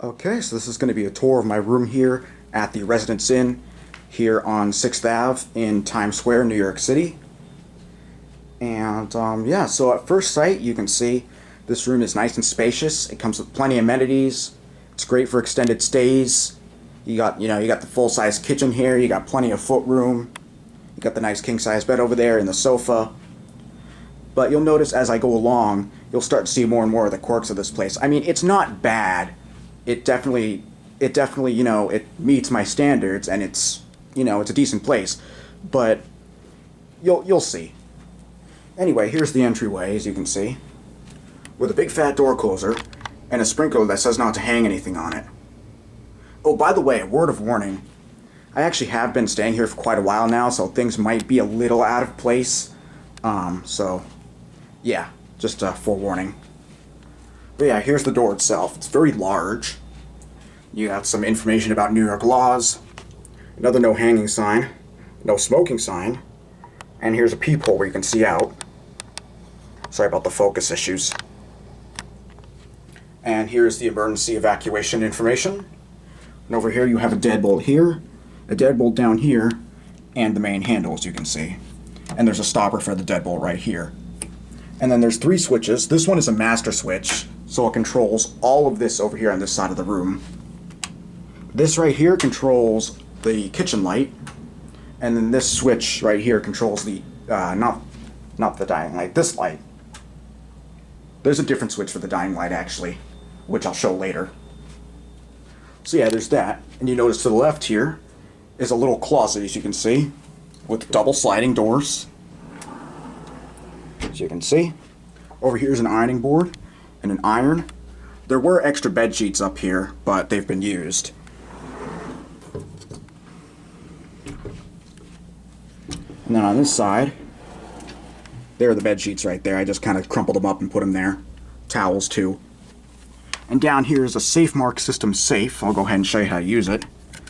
Okay, so this is going to be a tour of my room here at the Residence Inn here on 6th Ave in Times Square, New York City. And yeah, so at first sight you can see this room is nice and spacious. It comes with plenty of amenities. It's great for extended stays. You got the full-size kitchen here. You got plenty of footroom. You got the nice king-size bed over there and the sofa. But you'll notice as I go along, you'll start to see more and more of the quirks of this place. I mean, it's not bad. It definitely, it meets my standards, and it's a decent place. But you'll see. Anyway, here's the entryway, as you can see, with a big fat door closer and a sprinkler that says not to hang anything on it. Oh, by the way, a word of warning. I actually have been staying here for quite a while now, so things might be a little out of place. So, yeah, just a forewarning. But yeah, here's the door itself. It's very large. You got some information about New York laws, another no hanging sign, no smoking sign, and here's a peephole where you can see out. Sorry about the focus issues. And here's the emergency evacuation information. And over here you have a deadbolt here, a deadbolt down here, and the main handle, as you can see. And there's a stopper for the deadbolt right here. And then there's 3 switches. This one is a master switch, so it controls all of this over here on this side of the room. This right here controls the kitchen light, and then this switch right here controls the, not the dining light, this light. There's a different switch for the dining light, actually, which I'll show later. So yeah, there's that. And you notice to the left here is a little closet, as you can see, with double sliding doors. As you can see. Over here is an ironing board and an iron. There were extra bed sheets up here, but they've been used. And then on this side, there are the bed sheets right there. I just kind of crumpled them up and put them there. Towels too. And down here is a Safe Mark System safe. I'll go ahead and show you how to use it.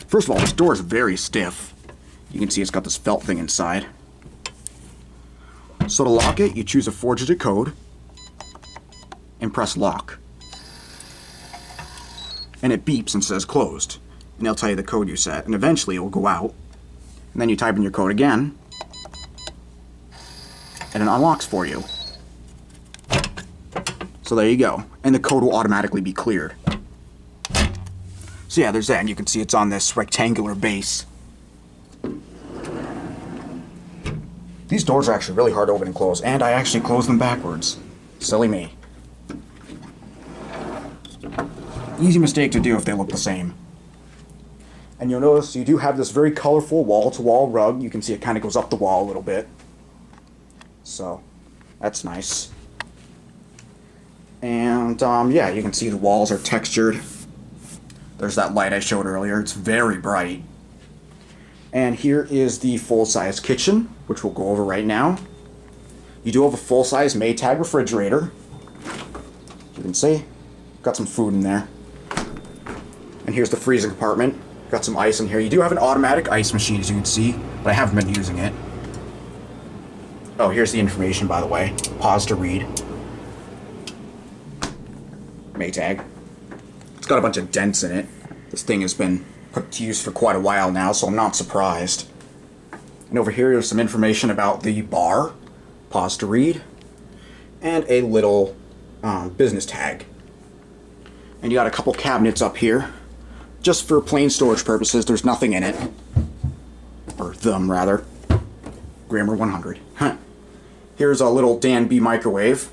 First of all, this door is very stiff. You can see it's got this felt thing inside. So to lock it, you choose a 4-digit code and press lock. And it beeps and says closed. And it'll tell you the code you set. And eventually it will go out. And then you type in your code again. And it unlocks for you. So there you go. And the code will automatically be cleared. So yeah, there's that. And you can see it's on this rectangular base. These doors are actually really hard to open and close. And I actually closed them backwards. Silly me. Easy mistake to do if they look the same. And you'll notice you do have this very colorful wall-to-wall rug. You can see it kind of goes up the wall a little bit. So, that's nice. And, yeah, you can see the walls are textured. There's that light I showed earlier. It's very bright. And here is the full-size kitchen, which we'll go over right now. You do have a full-size Maytag refrigerator. You can see, got some food in there. And here's the freezing compartment. Got some ice in here. You do have an automatic ice machine, as you can see, but I haven't been using it. Oh, here's the information, by the way. Pause to read. Maytag. It's got a bunch of dents in it. This thing has been put to use for quite a while now, so I'm not surprised. And over here is some information about the bar. Pause to read. And a little business tag. And you got a couple cabinets up here. Just for plain storage purposes, there's nothing in it. Or them, rather. Grammar 100. Huh. Here's a little Dan B microwave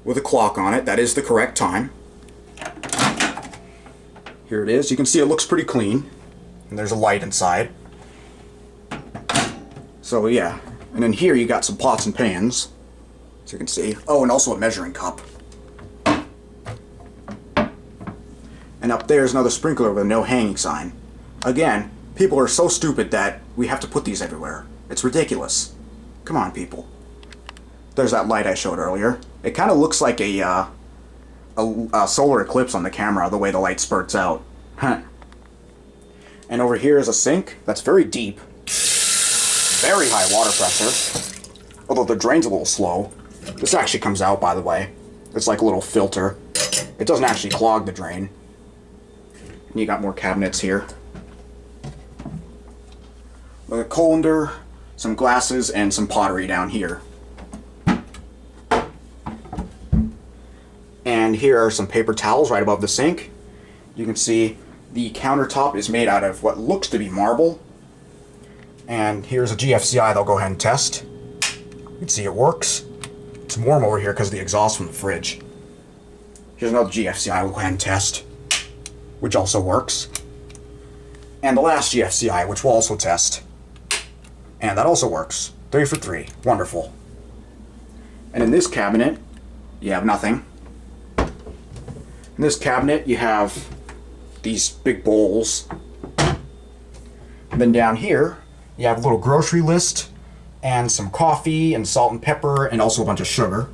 with a clock on it. That is the correct time. Here it is. You can see it looks pretty clean. And there's a light inside. So yeah. And then here you got some pots and pans. As you can see. Oh, and also a measuring cup. And up there's another sprinkler with a no hanging sign. Again, people are so stupid that we have to put these everywhere. It's ridiculous. Come on, people. There's that light I showed earlier. It kind of looks like a solar eclipse on the camera, the way the light spurts out. Huh. And over here is a sink that's very deep. Very high water pressure. Although the drain's a little slow. This actually comes out, by the way. It's like a little filter. It doesn't actually clog the drain. And you got more cabinets here. With a colander, some glasses, and some pottery down here. And here are some paper towels right above the sink. You can see the countertop is made out of what looks to be marble. And here's a GFCI they'll go ahead and test. You can see it works. It's warm over here because of the exhaust from the fridge. Here's another GFCI we'll go ahead and test, which also works. And the last GFCI, which we'll also test. And that also works. 3 for 3. Wonderful. And in this cabinet, you have nothing. In this cabinet, you have these big bowls. And then down here, you have a little grocery list and some coffee and salt and pepper and also a bunch of sugar.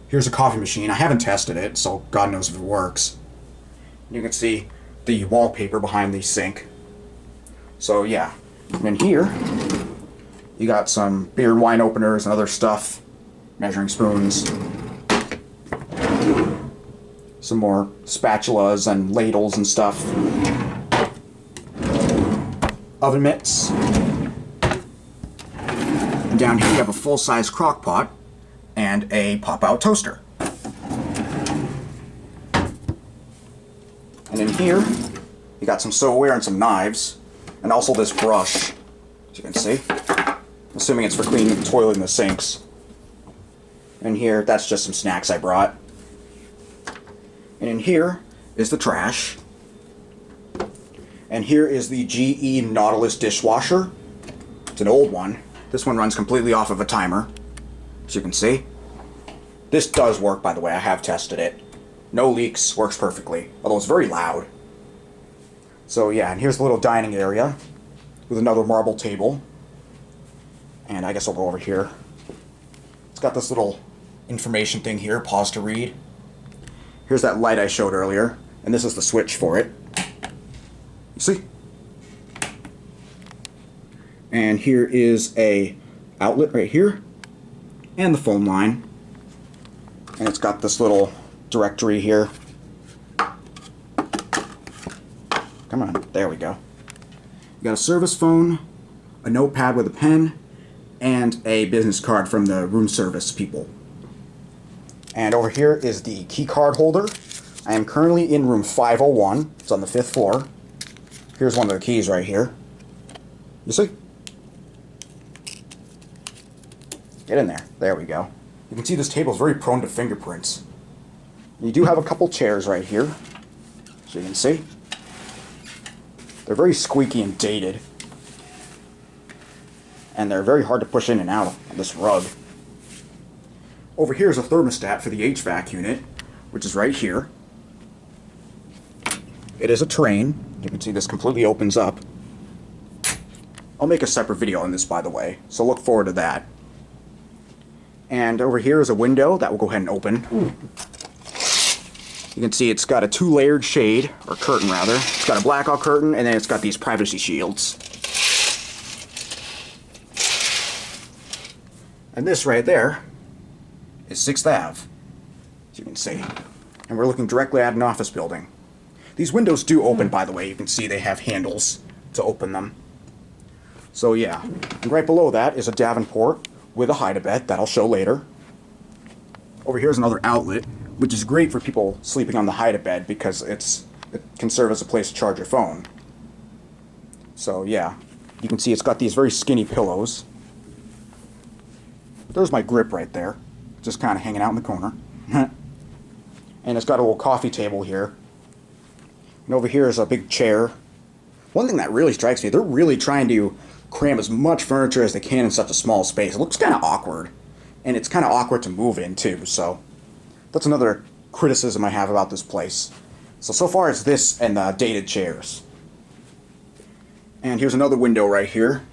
Here's a coffee machine. I haven't tested it, so God knows if it works. You can see the wallpaper behind the sink. So yeah. And then here, you got some beer and wine openers and other stuff. Measuring spoons. Some more spatulas and ladles and stuff. Oven mitts. And down here you have a full-size crock pot and a pop-out toaster. And in here, you got some silverware and some knives, and also this brush, as you can see. Assuming it's for cleaning the toilet and the sinks. And here, that's just some snacks I brought. And in here is the trash. And here is the GE Nautilus dishwasher. It's an old one. This one runs completely off of a timer, as you can see. This does work, by the way. I have tested it. No leaks, works perfectly, although it's very loud. So yeah, and here's the little dining area with another marble table. And I guess I'll go over here. It's got this little information thing here, pause to read. Here's that light I showed earlier, and this is the switch for it. You see? And here is a outlet right here, and the phone line. And it's got this little directory here. Come on, there we go. You got a service phone, a notepad with a pen, and a business card from the room service people. And over here is the key card holder. I am currently in room 501. It's on the 5th floor. Here's one of the keys right here. You see? Get in there. There we go. You can see this table is very prone to fingerprints. You do have a couple chairs right here, so you can see. They're very squeaky and dated. And they're very hard to push in and out of this rug. Over here is a thermostat for the HVAC unit, which is right here. It is a train. You can see this completely opens up. I'll make a separate video on this, by the way, so look forward to that. And over here is a window that will go ahead and open. You can see it's got a 2-layered shade, or curtain rather. It's got a blackout curtain, and then it's got these privacy shields. And this right there is 6th Ave, as you can see. And we're looking directly at an office building. These windows do open, by the way. You can see they have handles to open them. So yeah, and right below that is a Davenport with a hide-a-bed that I'll show later. Over here is another outlet, which is great for people sleeping on the hide-a-bed because it can serve as a place to charge your phone. So yeah, you can see it's got these very skinny pillows. There's my grip right there, just kind of hanging out in the corner. And it's got a little coffee table here. And over here is a big chair. One thing that really strikes me, they're really trying to cram as much furniture as they can in such a small space. It looks kind of awkward. And it's kind of awkward to move in too, so that's another criticism I have about this place. So far it's this and the dated chairs. And here's another window right here,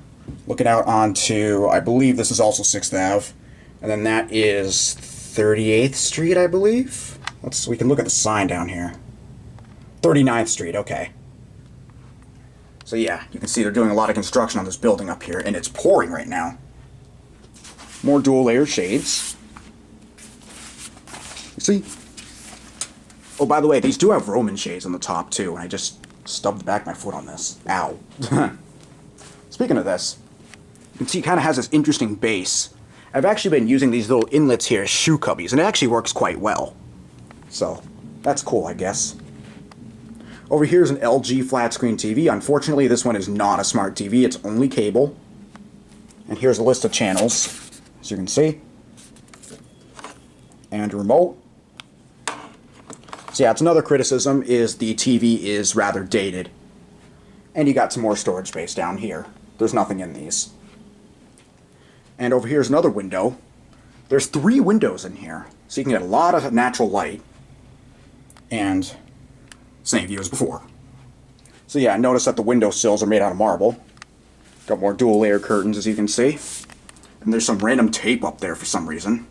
looking out onto, I believe this is also 6th Ave, and then that is 38th Street, I believe. We can look at the sign down here. 39th Street, okay. So yeah, you can see they're doing a lot of construction on this building up here, and it's pouring right now. More dual layer shades. You see? Oh, by the way, these do have Roman shades on the top too, and I just stubbed the back of my foot on this. Ow. Speaking of this, you can see it kind of has this interesting base. I've actually been using these little inlets here as shoe cubbies, and it actually works quite well. So, that's cool, I guess. Over here is an LG flat screen TV. Unfortunately, this one is not a smart TV. It's only cable. And here's a list of channels, as you can see. And a remote. So yeah, it's another criticism is the TV is rather dated. And you got some more storage space down here. There's nothing in these. And over here is another window. There's 3 windows in here, so you can get a lot of natural light. And same view as before. So yeah, notice that the window sills are made out of marble. Got more dual layer curtains, as you can see. And there's some random tape up there for some reason.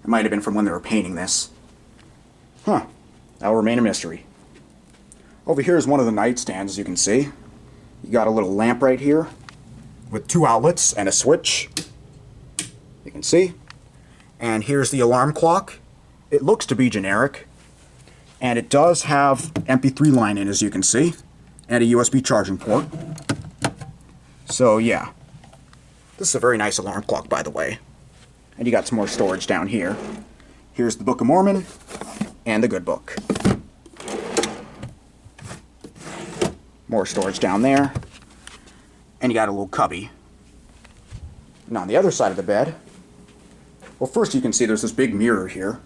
It might have been from when they were painting this. Huh. That'll remain a mystery. Over here is one of the nightstands, as you can see. You got a little lamp right here with 2 outlets and a switch. You can see. And here's the alarm clock. It looks to be generic. And it does have MP3 line in, as you can see, and a USB charging port. So yeah, this is a very nice alarm clock, by the way. And you got some more storage down here. Here's the Book of Mormon and the Good Book. More storage down there. And you got a little cubby. And on the other side of the bed, well, first you can see there's this big mirror here.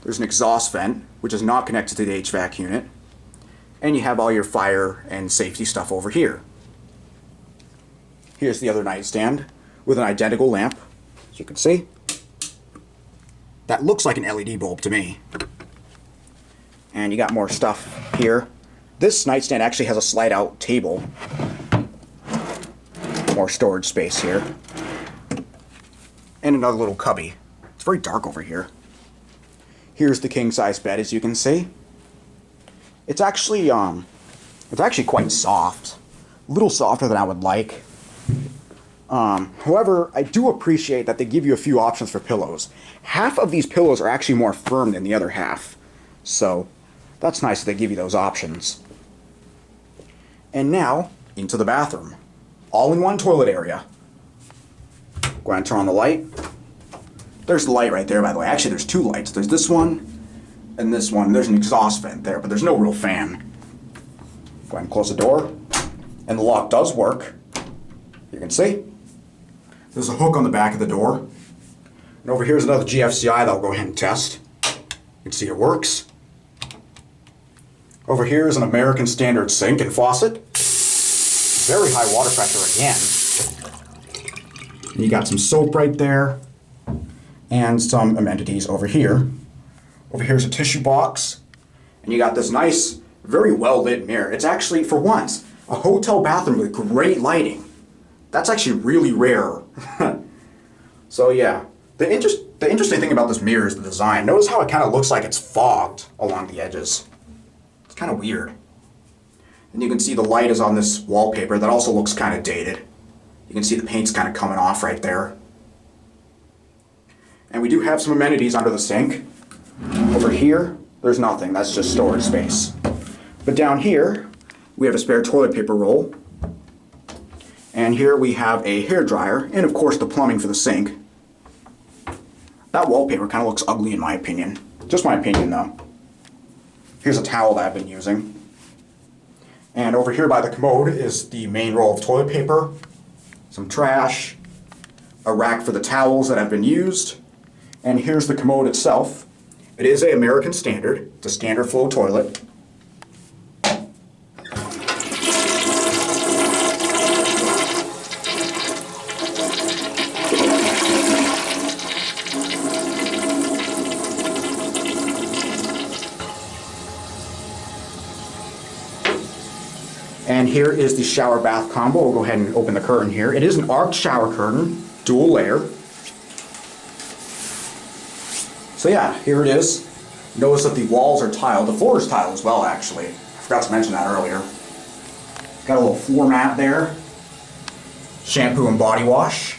There's an exhaust vent, which is not connected to the HVAC unit. And you have all your fire and safety stuff over here. Here's the other nightstand with an identical lamp, as you can see. That looks like an LED bulb to me. And you got more stuff here. This nightstand actually has a slide-out table. More storage space here. And another little cubby. It's very dark over here. Here's the king-size bed, as you can see. It's actually quite soft. A little softer than I would like. However, I do appreciate that they give you a few options for pillows. Half of these pillows are actually more firm than the other half. So, that's nice that they give you those options. And now, into the bathroom. All-in-one toilet area. Go ahead and turn on the light. There's the light right there, by the way. Actually, there's 2 lights. There's this one and this one. There's an exhaust vent there, but there's no real fan. Go ahead and close the door. And the lock does work. You can see. There's a hook on the back of the door. And over here's another GFCI that I'll go ahead and test. You can see it works. Over here is an American Standard sink and faucet. Very high water pressure again. And you got some soap right there. And some amenities over here. Over here's a tissue box. And you got this nice, very well lit mirror. It's actually, for once, a hotel bathroom with great lighting. That's actually really rare. So yeah, the interesting thing about this mirror is the design. Notice how it kind of looks like it's fogged along the edges. It's kind of weird. And you can see the light is on this wallpaper that also looks kind of dated. You can see the paint's kind of coming off right there. And we do have some amenities under the sink. Over here, there's nothing. That's just storage space. But down here, we have a spare toilet paper roll. And here we have a hairdryer, and of course the plumbing for the sink. That wallpaper kind of looks ugly in my opinion. Just my opinion though. Here's a towel that I've been using. And over here by the commode is the main roll of toilet paper, some trash, a rack for the towels that have been used, and here's the commode itself. It is an American Standard. It's a standard flow toilet. And here is the shower bath combo. We'll go ahead and open the curtain here. It is an arched shower curtain, dual layer. So yeah, here it is. Notice that the walls are tiled. The floor is tiled as well, actually. I forgot to mention that earlier. Got a little floor mat there. Shampoo and body wash.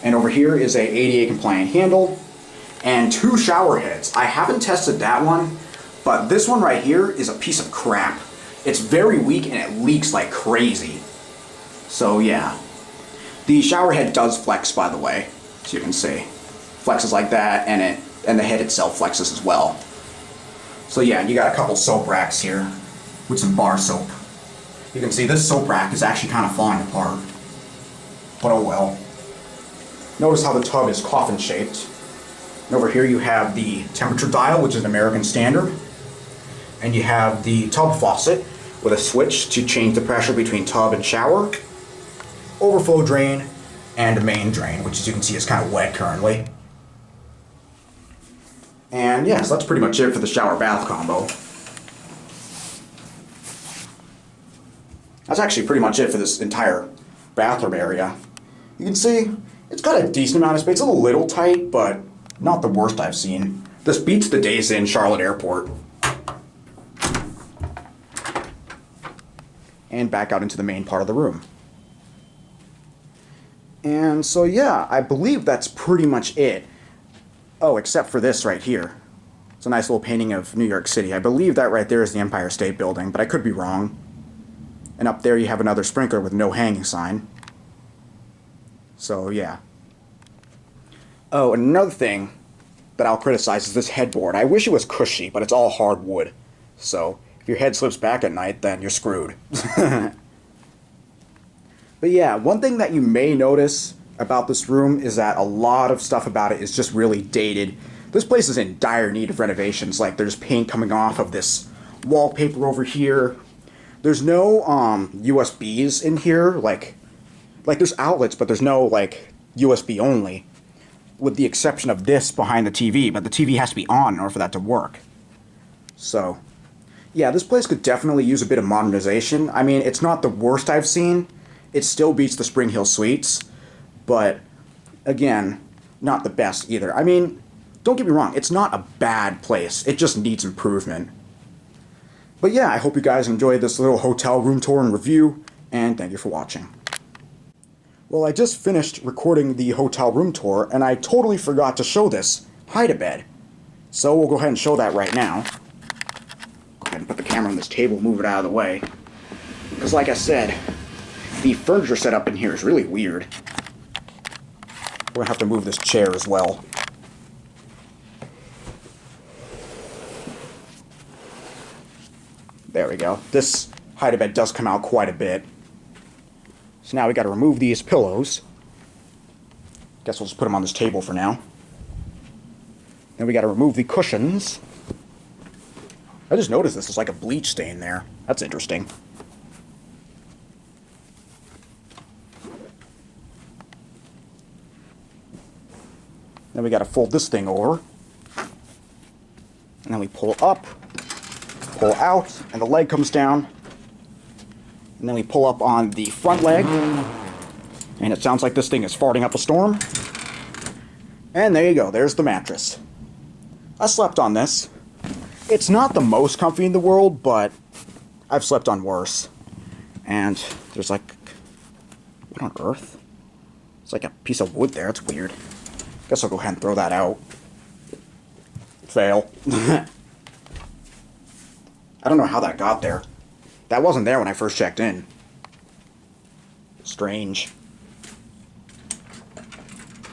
And over here is a ADA compliant handle. And 2 shower heads. I haven't tested that one, But this one right here is a piece of crap. It's very weak and it leaks like crazy. So yeah. The shower head does flex, by the way, as you can see. Flexes like that, and the head itself flexes as well. So yeah, you got a couple soap racks here with some bar soap. You can see this soap rack is actually kind of falling apart. But oh well. Notice how the tub is coffin shaped. And over here you have the temperature dial, which is an American standard. And you have the tub faucet with a switch to change the pressure between tub and shower. Overflow drain and a main drain, which as you can see is kind of wet currently. And yeah, so that's pretty much it for the shower bath combo. That's actually pretty much it for this entire bathroom area. You can see it's got a decent amount of space. It's a little tight, but not the worst I've seen. This beats the days in Charlotte Airport. And back out into the main part of the room. And so yeah, I believe that's pretty much it. Oh, except for this right here. It's a nice little painting of New York City. I believe that right there is the Empire State Building, but I could be wrong. And up there you have another sprinkler with no hanging sign. So yeah. Oh, another thing that I'll criticize is this headboard. I wish it was cushy, but it's all hardwood. So if your head slips back at night, then you're screwed. But yeah, one thing that you may notice about this room is that a lot of stuff about it is just really dated. This place is in dire need of renovations. Like, there's paint coming off of this wallpaper over here. There's no USBs in here. Like there's outlets, but there's no like USB only, with the exception of this behind the TV. But the TV has to be on in order for that to work. So yeah, this place could definitely use a bit of modernization. I mean, it's not the worst I've seen. It still beats the Spring Hill Suites, but again, not the best either. I mean, don't get me wrong, it's not a bad place. It just needs improvement. But yeah, I hope you guys enjoyed this little hotel room tour and review, and thank you for watching. Well, I just finished recording the hotel room tour, and I totally forgot to show this hide-a-bed. So we'll go ahead and show that right now. Go ahead and put the camera on this table, move it out of the way. Because like I said, the furniture setup in here is really weird. We're going to have to move this chair as well. There we go. This hide-a-bed does come out quite a bit. So now we got to remove these pillows. Guess we'll just put them on this table for now. Then we got to remove the cushions. I just noticed this is like a bleach stain there. That's interesting. Then we got to fold this thing over. And then we pull up, pull out, and the leg comes down. And then we pull up on the front leg. And it sounds like this thing is farting up a storm. And there you go, there's the mattress. I slept on this. It's not the most comfy in the world, but I've slept on worse. And there's like, what on earth? It's like a piece of wood there, it's weird. Guess I'll go ahead and throw that out. Fail. I don't know how that got there. That wasn't there when I first checked in. Strange.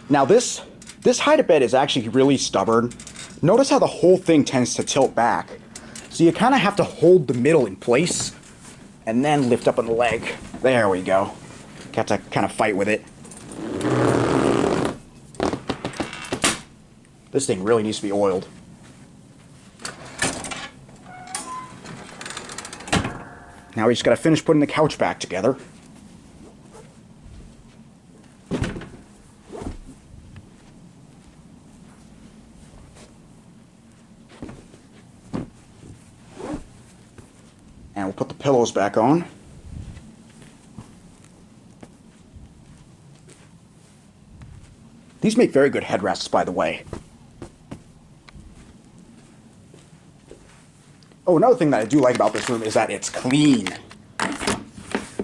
Now this hide-a-bed is actually really stubborn. Notice how the whole thing tends to tilt back. So you kind of have to hold the middle in place and then lift up on the leg. There we go. Got to kind of fight with it. This thing really needs to be oiled. Now we just gotta finish putting the couch back together. And we'll put the pillows back on. These make very good headrests, by the way. Oh, another thing that I do like about this room is that it's clean.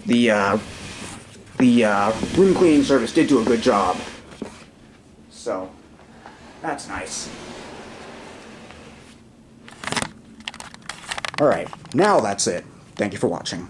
The room cleaning service did do a good job. So, that's nice. Alright, now that's it. Thank you for watching.